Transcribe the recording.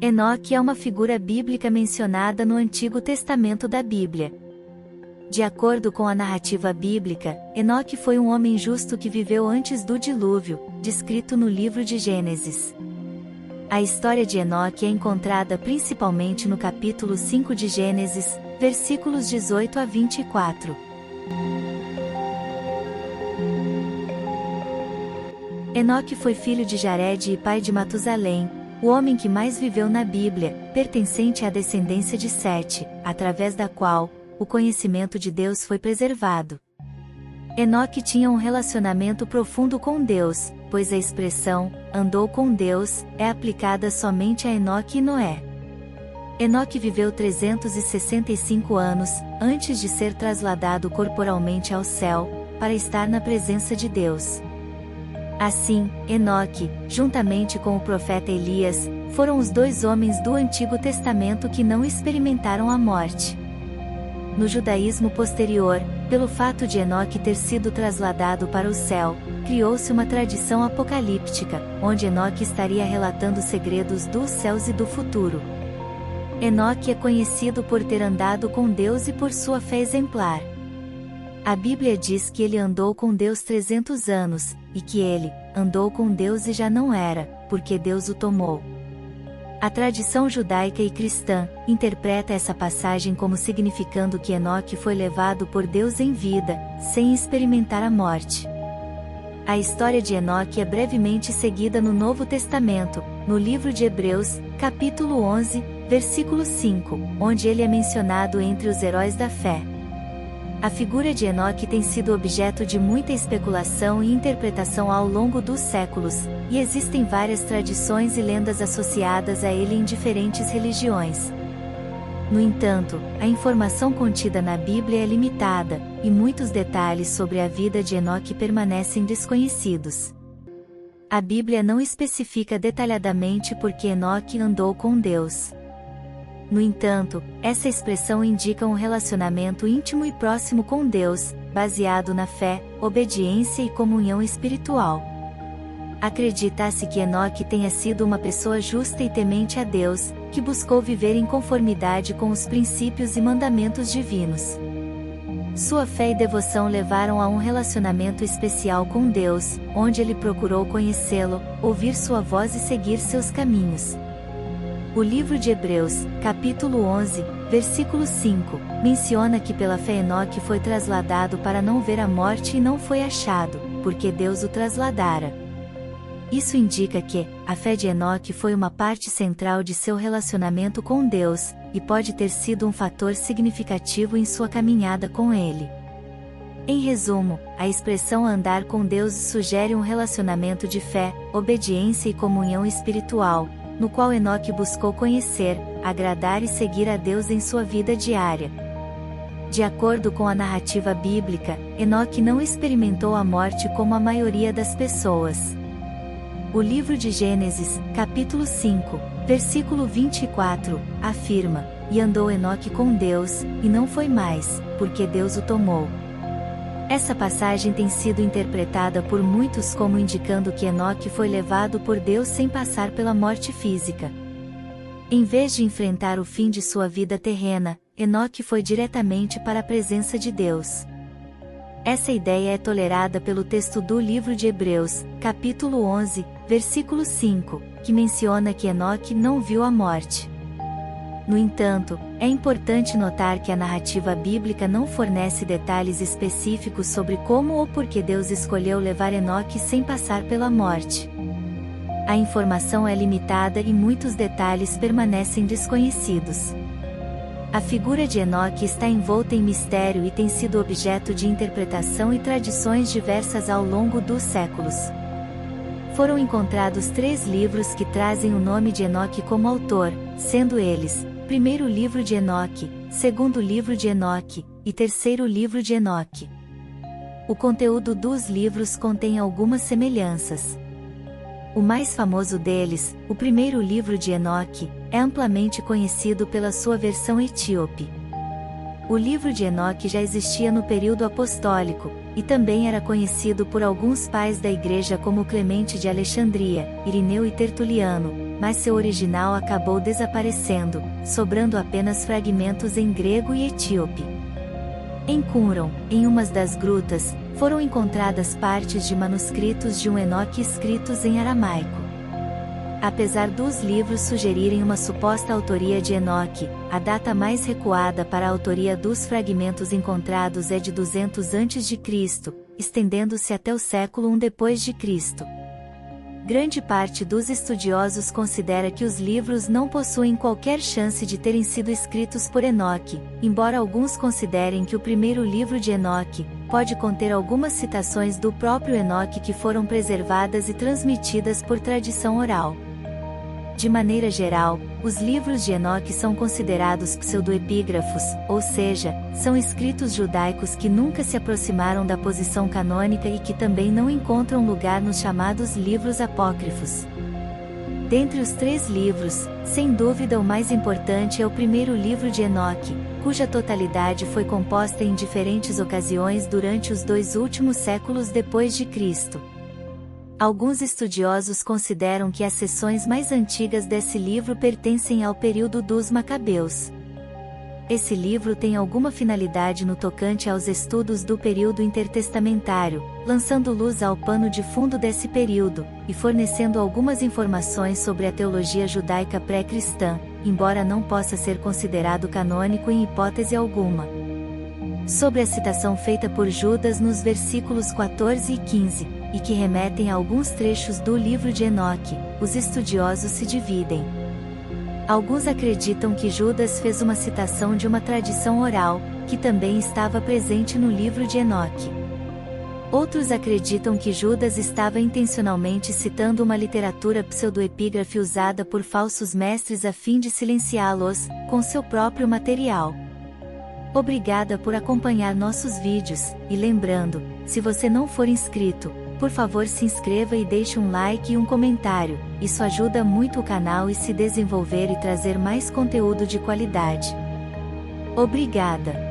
Enoque é uma figura bíblica mencionada no Antigo Testamento da Bíblia. De acordo com a narrativa bíblica, Enoque foi um homem justo que viveu antes do dilúvio, descrito no livro de Gênesis. A história de Enoque é encontrada principalmente no capítulo 5 de Gênesis, versículos 18 a 24. Enoque foi filho de Jared e pai de Matusalém, o homem que mais viveu na Bíblia, pertencente à descendência de Sete, através da qual o conhecimento de Deus foi preservado. Enoque tinha um relacionamento profundo com Deus, pois a expressão andou com Deus é aplicada somente a Enoque e Noé. Enoque viveu 365 anos antes de ser trasladado corporalmente ao céu, para estar na presença de Deus. Assim, Enoque, juntamente com o profeta Elias, foram os dois homens do Antigo Testamento que não experimentaram a morte. No judaísmo posterior, pelo fato de Enoque ter sido trasladado para o céu, criou-se uma tradição apocalíptica, onde Enoque estaria relatando segredos dos céus e do futuro. Enoque é conhecido por ter andado com Deus e por sua fé exemplar. A Bíblia diz que ele andou com Deus 300 anos, e que ele andou com Deus e já não era, porque Deus o tomou. A tradição judaica e cristã interpreta essa passagem como significando que Enoque foi levado por Deus em vida, sem experimentar a morte. A história de Enoque é brevemente seguida no Novo Testamento, no livro de Hebreus, capítulo 11, versículo 5, onde ele é mencionado entre os heróis da fé. A figura de Enoque tem sido objeto de muita especulação e interpretação ao longo dos séculos, e existem várias tradições e lendas associadas a ele em diferentes religiões. No entanto, a informação contida na Bíblia é limitada, e muitos detalhes sobre a vida de Enoque permanecem desconhecidos. A Bíblia não especifica detalhadamente por que Enoque andou com Deus. No entanto, essa expressão indica um relacionamento íntimo e próximo com Deus, baseado na fé, obediência e comunhão espiritual. Acredita-se que Enoque tenha sido uma pessoa justa e temente a Deus, que buscou viver em conformidade com os princípios e mandamentos divinos. Sua fé e devoção levaram a um relacionamento especial com Deus, onde ele procurou conhecê-lo, ouvir sua voz e seguir seus caminhos. O livro de Hebreus, capítulo 11, versículo 5, menciona que pela fé Enoque foi trasladado para não ver a morte e não foi achado, porque Deus o trasladara. Isso indica que a fé de Enoque foi uma parte central de seu relacionamento com Deus, e pode ter sido um fator significativo em sua caminhada com Ele. Em resumo, a expressão andar com Deus sugere um relacionamento de fé, obediência e comunhão espiritual, no qual Enoque buscou conhecer, agradar e seguir a Deus em sua vida diária. De acordo com a narrativa bíblica, Enoque não experimentou a morte como a maioria das pessoas. O livro de Gênesis, capítulo 5, versículo 24, afirma: "E andou Enoque com Deus, e não foi mais, porque Deus o tomou." Essa passagem tem sido interpretada por muitos como indicando que Enoque foi levado por Deus sem passar pela morte física. Em vez de enfrentar o fim de sua vida terrena, Enoque foi diretamente para a presença de Deus. Essa ideia é tolerada pelo texto do livro de Hebreus, capítulo 11, versículo 5, que menciona que Enoque não viu a morte. No entanto, é importante notar que a narrativa bíblica não fornece detalhes específicos sobre como ou por que Deus escolheu levar Enoque sem passar pela morte. A informação é limitada e muitos detalhes permanecem desconhecidos. A figura de Enoque está envolta em mistério e tem sido objeto de interpretação e tradições diversas ao longo dos séculos. Foram encontrados 3 livros que trazem o nome de Enoque como autor, sendo eles: Primeiro livro de Enoque, Segundo livro de Enoque, e Terceiro livro de Enoque. O conteúdo dos livros contém algumas semelhanças. O mais famoso deles, o Primeiro livro de Enoque, é amplamente conhecido pela sua versão etíope. O livro de Enoque já existia no período apostólico, e também era conhecido por alguns pais da Igreja como Clemente de Alexandria, Irineu e Tertuliano, mas seu original acabou desaparecendo, sobrando apenas fragmentos em grego e etíope. Em Qumran, em uma das grutas, foram encontradas partes de manuscritos de um Enoque escritos em aramaico. Apesar dos livros sugerirem uma suposta autoria de Enoque, a data mais recuada para a autoria dos fragmentos encontrados é de 200 a.C., estendendo-se até o século I d.C. Grande parte dos estudiosos considera que os livros não possuem qualquer chance de terem sido escritos por Enoque, embora alguns considerem que o primeiro livro de Enoque pode conter algumas citações do próprio Enoque que foram preservadas e transmitidas por tradição oral. De maneira geral, os livros de Enoque são considerados pseudoepígrafos, ou seja, são escritos judaicos que nunca se aproximaram da posição canônica e que também não encontram lugar nos chamados livros apócrifos. Dentre os 3 livros, sem dúvida o mais importante é o primeiro livro de Enoque, cuja totalidade foi composta em diferentes ocasiões durante os 2 últimos séculos depois de Cristo. Alguns estudiosos consideram que as seções mais antigas desse livro pertencem ao período dos Macabeus. Esse livro tem alguma finalidade no tocante aos estudos do período intertestamentário, lançando luz ao pano de fundo desse período, e fornecendo algumas informações sobre a teologia judaica pré-cristã, embora não possa ser considerado canônico em hipótese alguma. Sobre a citação feita por Judas nos versículos 14 e 15, e que remetem a alguns trechos do livro de Enoque, os estudiosos se dividem. Alguns acreditam que Judas fez uma citação de uma tradição oral, que também estava presente no livro de Enoque. Outros acreditam que Judas estava intencionalmente citando uma literatura pseudoepígrafe usada por falsos mestres a fim de silenciá-los, com seu próprio material. Obrigada por acompanhar nossos vídeos, e lembrando, se você não for inscrito, por favor se inscreva e deixe um like e um comentário, isso ajuda muito o canal e se desenvolver e trazer mais conteúdo de qualidade. Obrigada!